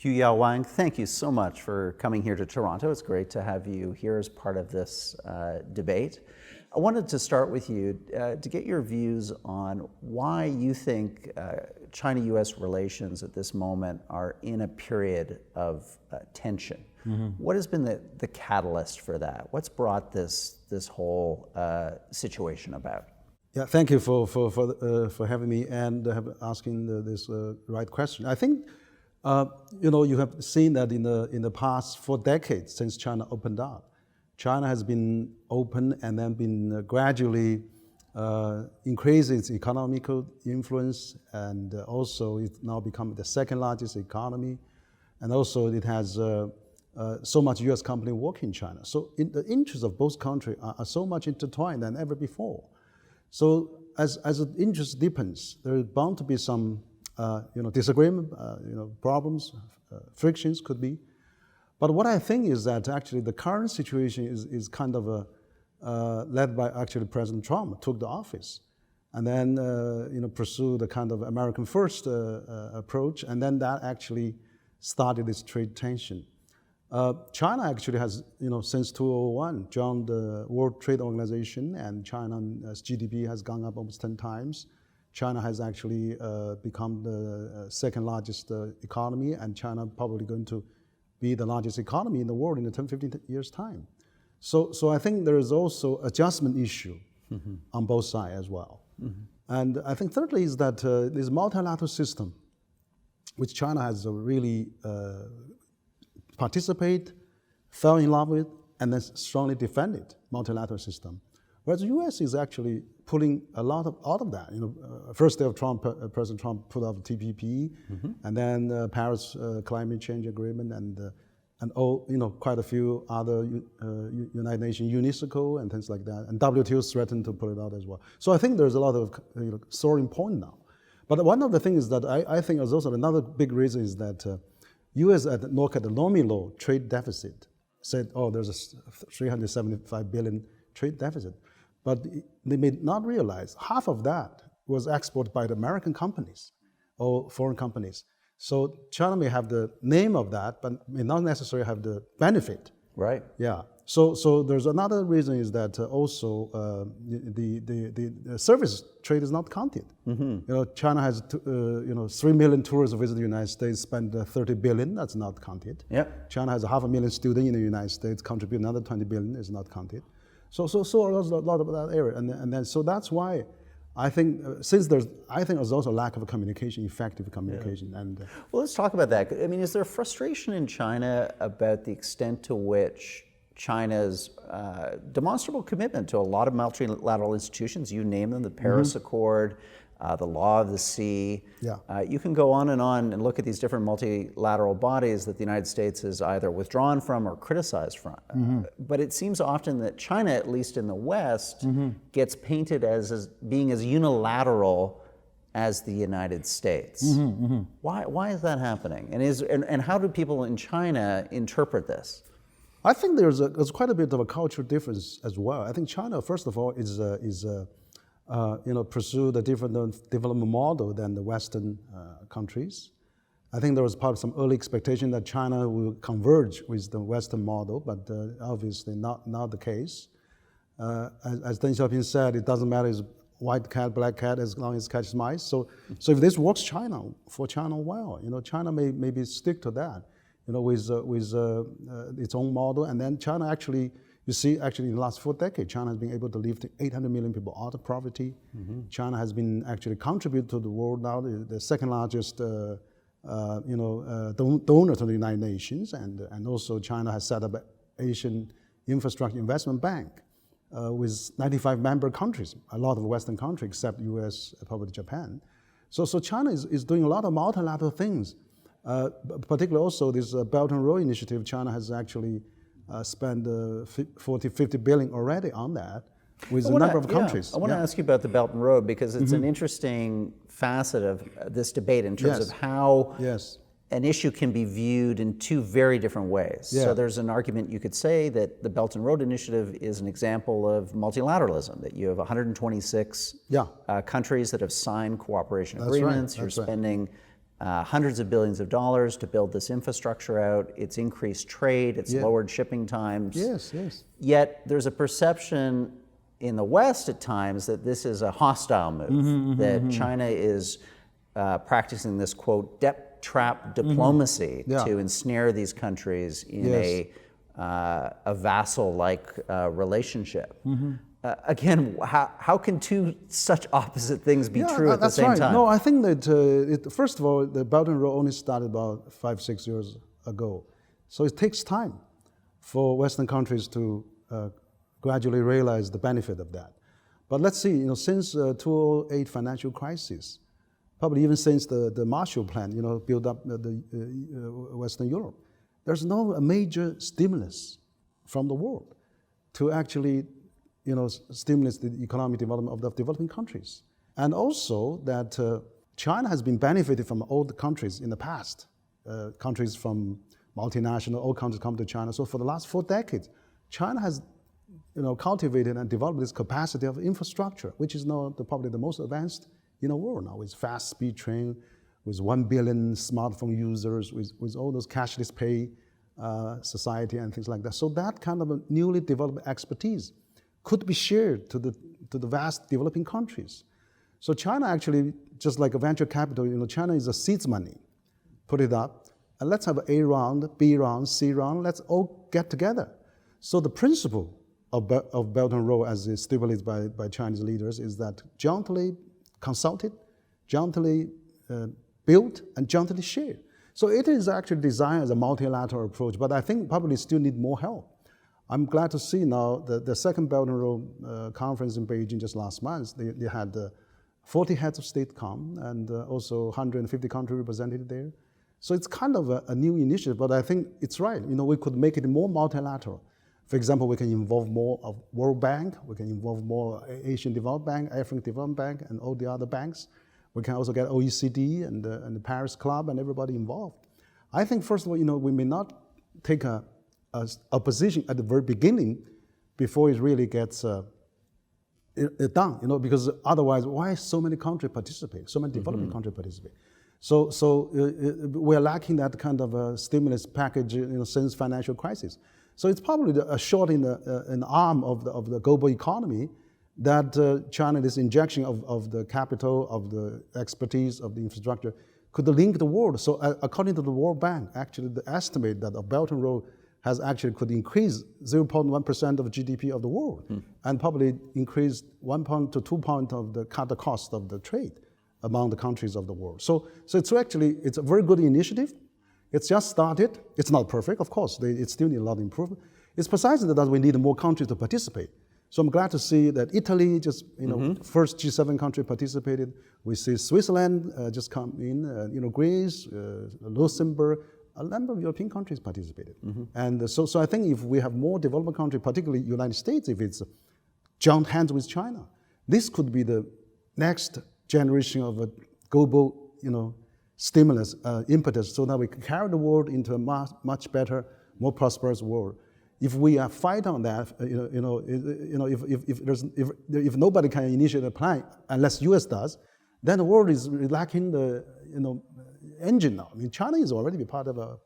Huiyao Wang, thank you so much for coming here to Toronto. It's great to have you here as part of this debate. I wanted to start with you to get your views on why you think China-US relations at this moment are in a period of tension. Mm-hmm. What has been the catalyst for that? What's brought this whole situation about? Yeah, thank you for having me and asking this right question. I think you have seen that in the past 4 decades since China opened up, China has been open and then been gradually increasing its economical influence, and also it's now become the second largest economy, and also it has so much U.S. company work in China. So the interests of both countries are so much intertwined than ever before. So as the interest deepens, there is bound to be some disagreement, problems, frictions could be. But what I think is that actually the current situation is kind of led by actually President Trump took the office, and then pursued the kind of American first approach, and then that actually started this trade tension. China actually has, since 2001, joined the World Trade Organization, and China's GDP has gone up almost 10 times. China has actually become the second largest economy, and China probably going to be the largest economy in the world in 10, 15 years' time. So I think there is also adjustment issue mm-hmm. on both sides as well. Mm-hmm. And I think thirdly is that this multilateral system, which China has really participate, fell in love with, and then strongly defended multilateral system. Whereas the U.S. is actually pulling a lot out of that. First day of Trump, President Trump put out TPP, mm-hmm. and then Paris Climate Change Agreement, and quite a few other United Nations UNESCO and things like that. And WTO threatened to pull it out as well. So I think there's a lot of soaring point now. But one of the things that I think is also another big reason is that U.S. look at the nominal trade deficit, said, there's a 375 billion trade deficit. But they may not realize half of that was exported by the American companies or foreign companies. So China may have the name of that, but may not necessarily have the benefit. Right. Yeah. So there's another reason is that also the service trade is not counted. Mm-hmm. China has 3 million tourists visit the United States, spend 30 billion. That's not counted. Yep. China has 500,000 students in the United States, contribute another 20 billion is not counted. So there's a lot of that area, and then so that's why I think there's also a lack of communication, effective communication. Yeah. And well, let's talk about that. I mean, is there frustration in China about the extent to which China's demonstrable commitment to a lot of multilateral institutions, you name them, the Paris mm-hmm. Accord, the Law of the Sea. Yeah. You can go on and look at these different multilateral bodies that the United States has either withdrawn from or criticized from. Mm-hmm. But it seems often that China, at least in the West, mm-hmm. gets painted as being as unilateral as the United States. Mm-hmm. Mm-hmm. Why is that happening? And how do people in China interpret this? I think there's quite a bit of a cultural difference as well. I think China, first of all, is pursue the different development model than the Western countries. I think there was probably some early expectation that China will converge with the Western model, but obviously not the case. As Deng Xiaoping said, it doesn't matter if it's white cat, black cat, as long as it catches mice. So if this works for China well, China maybe stick to that, with its own model, and then China actually. You see, actually, in the last 4 decades, China has been able to lift 800 million people out of poverty. Mm-hmm. China has been actually contribute to the world now, the second largest, donor to the United Nations, and also China has set up an Asian Infrastructure Investment Bank with 95 member countries, a lot of Western countries except U.S., probably Japan. So China is doing a lot of multilateral things, particularly also this Belt and Road Initiative. China has actually spend 50 billion already on that with a number of countries. I want to ask you about the Belt and Road because it's mm-hmm. an interesting facet of this debate in terms of how an issue can be viewed in 2 very different ways. Yeah. So there's an argument you could say that the Belt and Road Initiative is an example of multilateralism, that you have 126 countries that have signed cooperation agreements. You're spending hundreds of billions of dollars to build this infrastructure out. It's increased trade, it's lowered shipping times. Yes, yes. Yet there's a perception in the West at times that this is a hostile move, that China is practicing this, quote, debt trap diplomacy to ensnare these countries in a vassal-like relationship. Again, how can two such opposite things be true at the same time? No, I think that, first of all, the Belt and Road only started about 5-6 years ago. So it takes time for Western countries to gradually realize the benefit of that. But let's see, since 2008 financial crisis, probably even since the Marshall Plan, built up the Western Europe, there's no major stimulus from the world to actually stimulate the economic development of the developing countries. And also that China has been benefited from all the countries in the past. Countries from multinational, all countries come to China. So for the last 4 decades, China has cultivated and developed this capacity of infrastructure, which is now probably the most advanced in the world now, with fast speed train, with 1 billion smartphone users, with all those cashless pay society and things like that. So that kind of a newly developed expertise could be shared to the vast developing countries. So China actually, just like a venture capital, China is a seeds money. Put it up, and let's have A round, B round, C round, let's all get together. So the principle of Belt and Road, as is stipulated by Chinese leaders, is that jointly consulted, jointly built, and jointly shared. So it is actually designed as a multilateral approach, but I think probably still need more help. I'm glad to see now the second Belt and Road conference in Beijing just last month. They had 40 heads of state come, and also 150 countries represented there. So it's kind of a new initiative, but I think it's right. We could make it more multilateral. For example, we can involve more of World Bank, we can involve more Asian Development Bank, African Development Bank, and all the other banks. We can also get OECD and the Paris Club and everybody involved. I think, first of all, we may not take a position at the very beginning before it really gets done, because otherwise, why so many countries participate, so many developing countries participate? So we're lacking that kind of a stimulus package since financial crisis. So it's probably a shot in the arm of the global economy that China, this injection of the capital, of the expertise, of the infrastructure, could link the world. So according to the World Bank, actually the estimate that a Belt and Road could increase 0.1% of GDP of the world, and probably increase 1 point to 2 points of the cost of the trade among the countries of the world. So it's a very good initiative. It's just started. It's not perfect, of course. It still needs a lot of improvement. It's precisely that we need more countries to participate. So I'm glad to see that Italy just, first G7 country participated. We see Switzerland just come in, Greece, Luxembourg, a number of European countries participated. And so I think if we have more developing countries, particularly United States, if it's joint hands with China, this could be the next generation of a global, stimulus, impetus, so that we can carry the world into a much better, more prosperous world. If we are fight on that, if nobody can initiate a plan unless U.S. does, then the world is lacking the engine now. I mean, China is already be part of a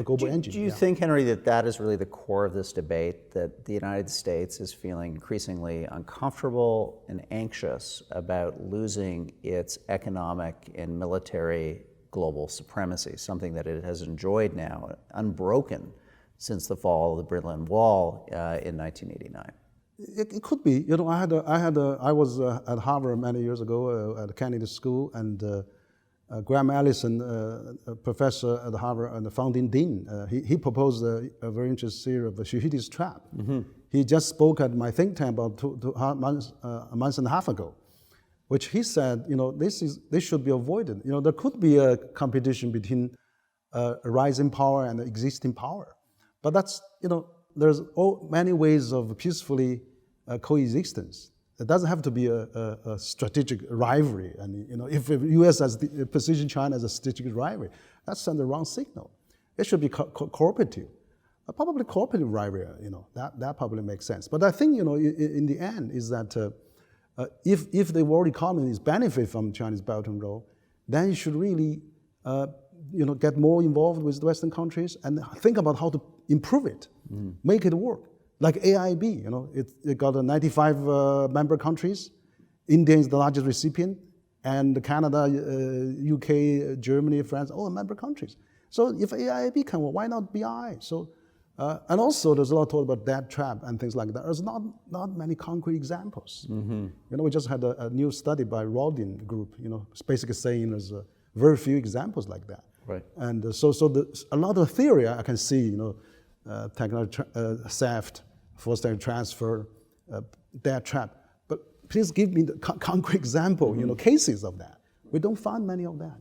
global engine. Do you think, Henry, that is really the core of this debate, that the United States is feeling increasingly uncomfortable and anxious about losing its economic and military global supremacy, something that it has enjoyed now, unbroken, since the fall of the Berlin Wall in 1989? It could be. I was at Harvard many years ago at Kennedy School, and Graham Allison, a professor at Harvard and the founding dean, he proposed a very interesting theory of the Shuhidi's trap. He just spoke at my think tank about a month and a half ago, which he said, this should be avoided. There could be a competition between a rising power and existing power, but that's, there's many ways of peacefully coexistence. It doesn't have to be a strategic rivalry. And if the U.S. has positioned China as a strategic rivalry, that's the wrong signal. It should be cooperative, probably cooperative rivalry. That probably makes sense. But I think in the end is that if the world economy is benefit from Chinese Belt and Road, then you should really get more involved with the Western countries and think about how to improve it, make it work. Like AIB, it got 95 member countries. India is the largest recipient, and Canada, UK, Germany, France, all member countries. So if AIB can, why not BI? So, and also there's a lot of talk about debt trap and things like that. There's not many concrete examples. We just had a new study by Rodin Group, it's basically saying there's very few examples like that. Right. And so a lot of theory I can see, technology theft, forced transfer, debt trap. But please give me the concrete example, cases of that. We don't find many of that,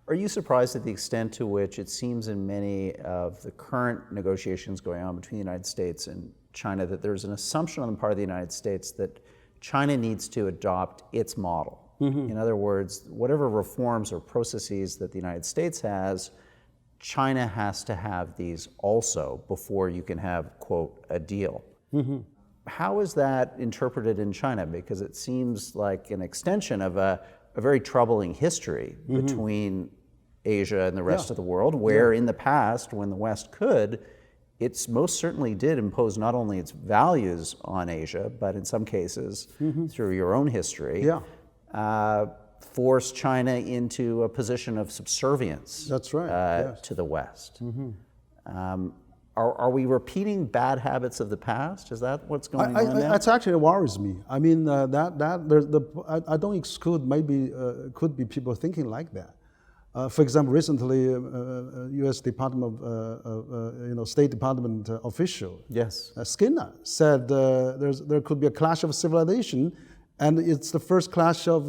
Are you surprised at the extent to which it seems in many of the current negotiations going on between the United States and China that there's an assumption on the part of the United States that China needs to adopt its model? In other words, whatever reforms or processes that the United States has, China has to have these also before you can have, quote, a deal. How is that interpreted in China? Because it seems like an extension of a very troubling history between Asia and the rest of the world, where in the past, when the West could, it most certainly did impose not only its values on Asia, but in some cases, through your own history, forced China into a position of subservience. That's right. To the West. Are we repeating bad habits of the past? Is that what's going on now? That actually worries me. I mean, I don't exclude maybe could be people thinking like that. For example, recently, U.S. Department of State Department official, Skinner, said there could be a clash of civilization, and it's the first clash of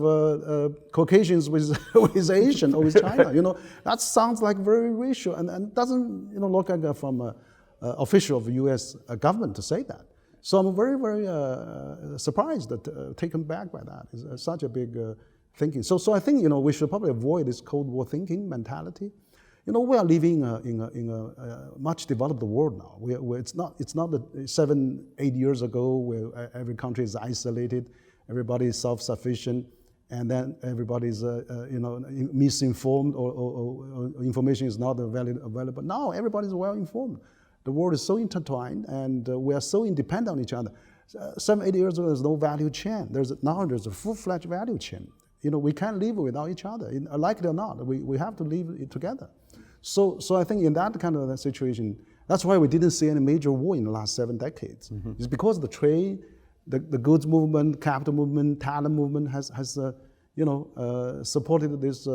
Caucasians with Asian or with China. That sounds like very racial, and doesn't look like from an official of the U.S. government to say that. So I'm very, very surprised, taken back by that. It's such a big thinking. So I think we should probably avoid this Cold War thinking mentality. We are living in a much developed world now. It's not 7-8 years ago where every country is isolated, everybody is self-sufficient, and then everybody is misinformed or information is not available. Now everybody is well informed. The world is so intertwined, and we are so independent on each other. 7-8 years ago, there's no value chain. Now there's a full-fledged value chain. We can't live without each other. Like it or not, we have to live it together. So I think in that kind of situation, that's why we didn't see any major war in the last 7 decades. It's because the trade, the goods movement, capital movement, talent movement has supported this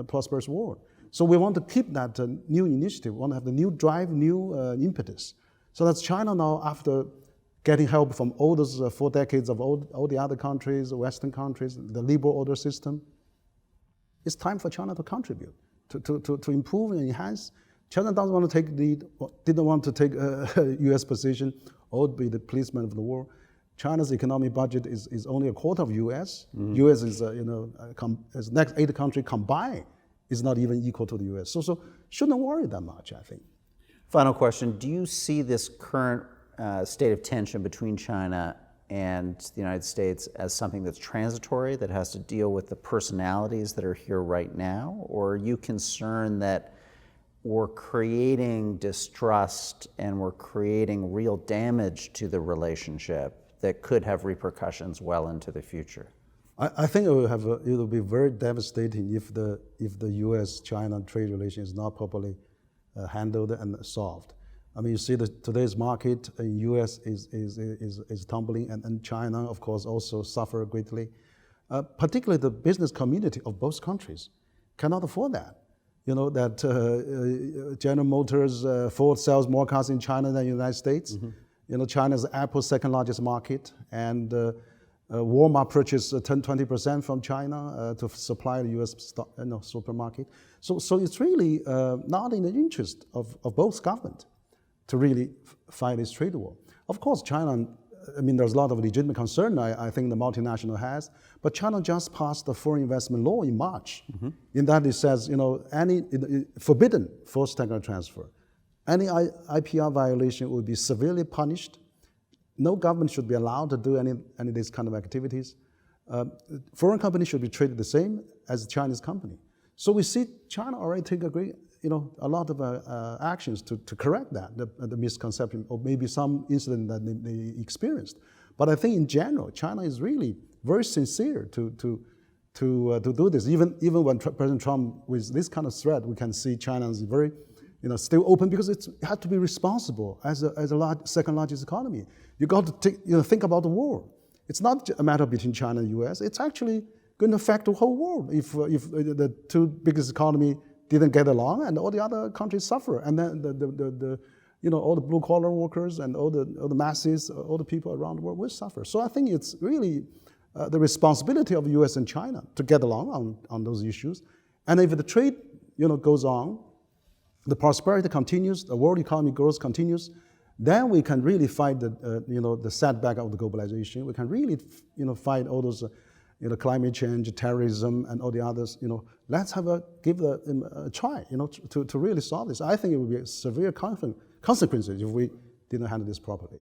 prosperous world. So we want to keep that new initiative. We want to have the new drive, new impetus. So that's China now, after getting help from all those 4 decades of all the other countries, Western countries, the liberal order system. It's time for China to contribute, to improve and enhance. China doesn't want to take lead, didn't want to take a U.S. position, or be the policeman of the world. China's economic budget is only a quarter of U.S. U.S. is, as next 8 countries combined, is not even equal to the U.S. So shouldn't worry that much, I think. Final question, do you see this current state of tension between China and the United States as something that's transitory, that has to deal with the personalities that are here right now? Or are you concerned that we're creating distrust and we're creating real damage to the relationship that could have repercussions well into the future? I think it will be very devastating if the U.S.-China trade relation is not properly handled and solved. I mean, you see today's market in U.S. is tumbling, and China, of course, also suffer greatly. Particularly the business community of both countries cannot afford that. General Motors, Ford sells more cars in China than the United States. China's Apple's second largest market, and Walmart purchased 10-20% from China to supply the U.S. supermarket. So it's really not in the interest of both governments to really fight this trade war. Of course, China, there's a lot of legitimate concern I think the multinational has, but China just passed the foreign investment law in March. In that it says, any forbidden forced technology transfer, any IPR violation will be severely punished. No government should be allowed to do any of these kind of activities. Foreign companies should be treated the same as a Chinese company. So we see China already take a lot of actions to correct that, the misconception, or maybe some incident that they experienced. But I think in general, China is really very sincere to do this. Even when President Trump, with this kind of threat, we can see China is very, still open, because it had to be responsible as a second largest economy. You got to think about the world. It's not a matter between China and the U.S. It's actually going to affect the whole world if the two biggest economy didn't get along, and all the other countries suffer, and then all the blue collar workers and all the masses, all the people around the world will suffer. So I think it's really the responsibility of the U.S. and China to get along on those issues. And if the trade goes on, the prosperity continues, the world economy growth continues, then we can really fight the setback of the globalization. We can really fight all those climate change, terrorism, and all the others. Let's give a try to really solve this. I think it would be severe consequences if we didn't handle this properly.